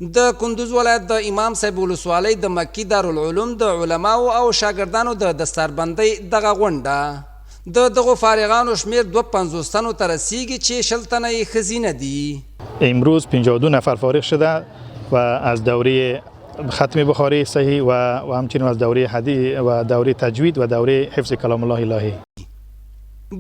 د کندوز ولایت د امام صاحب ولسوالۍ د مکی دارالعلوم د علماو او شاګردانو د دستاربندۍ دغه غونډه د دغو فارغانو شمیر 250 تنو ته رسیږي چې 60 تنه یې ښځینه دي. امروز 52 نفر فارغ شده و از دوره ختم بخاری صحیح و همچنین از دوره حدیث و دوره تجوید و دوره حفظ کلام الله الهی.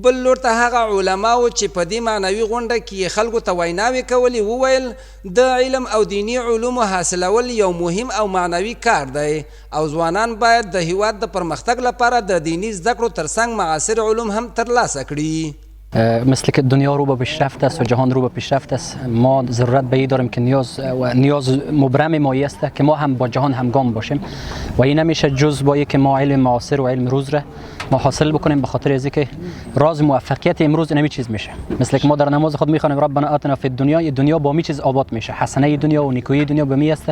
بل لور ته هغه علماو چې په دې معنوي غونډه کې خلکو ته ویناوې کولې وویل د علم او دینی علومو حاصلول یو مهم او معنوي کار دی او ځوانان باید د هیواد د پرمختګ لپاره د دینی زده کړو ترڅنګ معاصر علوم هم ترلاسه کړي. مثل که دنیا رو به پیشرفت است و جهان رو به پیشرفت است، ما ضرورت به این داریم که نیاز مبرم مایی است که ما هم با جهان همگام باشیم و این نمیشه جز با که ما علم معاصر و علم روز را ما حاصل بکنیم، به خاطر از که راز موفقیت امروز نمی چیز میشه. مثل که ما در نماز خود میخوانیم ربنا آتنا فی الدنیا، دنیا با می چیز آباد میشه، حسنه دنیا و نیکویی دنیا به می است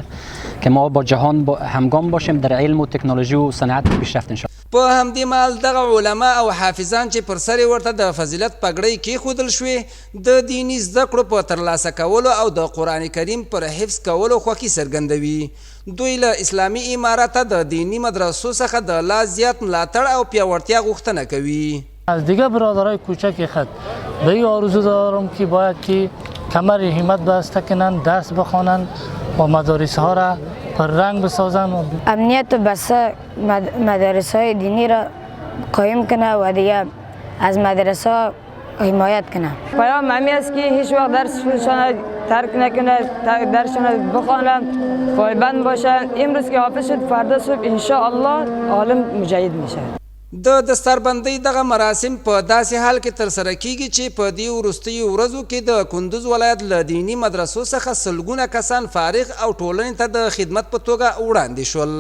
که ما با جهان همگام باشیم در علم و تکنولوژی و صنعت پیشرفت ان شاء الله. په همدې مال دغه علما او حافظان چې پر سر ورته د فضیلت پګړۍ کېښودل شوې د دیني زده کړو په ترلاسه کولو او د قرآن کریم پر حفظ کولو خوښي څرګندوي. دوی له اسلامي امارته د دینی مدرسو څخه د لا زیات ملاتړ او پیاوړتیا غوښتنه کوي. از دیگه برادرای کوچک خود به این آرزو دارم که باید که کمر همت بسته کنند، درس بخوانند و مدارس ها را پر رنگ بسازند. امنیت و بسته مدارس های دینی را قایم کنه و دیگه از مدرسه ها حمایت کنه. پیام همی است که هیچ وقت درسشان ترک نکنه، درسشان بخوانند، پایبند باشند. امروز که حافظ شد فردا صبح انشاءالله عالم مجید میشه. د دستاربندۍ دغه مراسم په داسې حال کې ترسره کیږي چې په دې وروستیو ورځو کې د کندوز ولایت له دینی مدرسو څخه سلګونه کسان فارغ او ټولنې ته د خدمت په توګه وړاندې شول.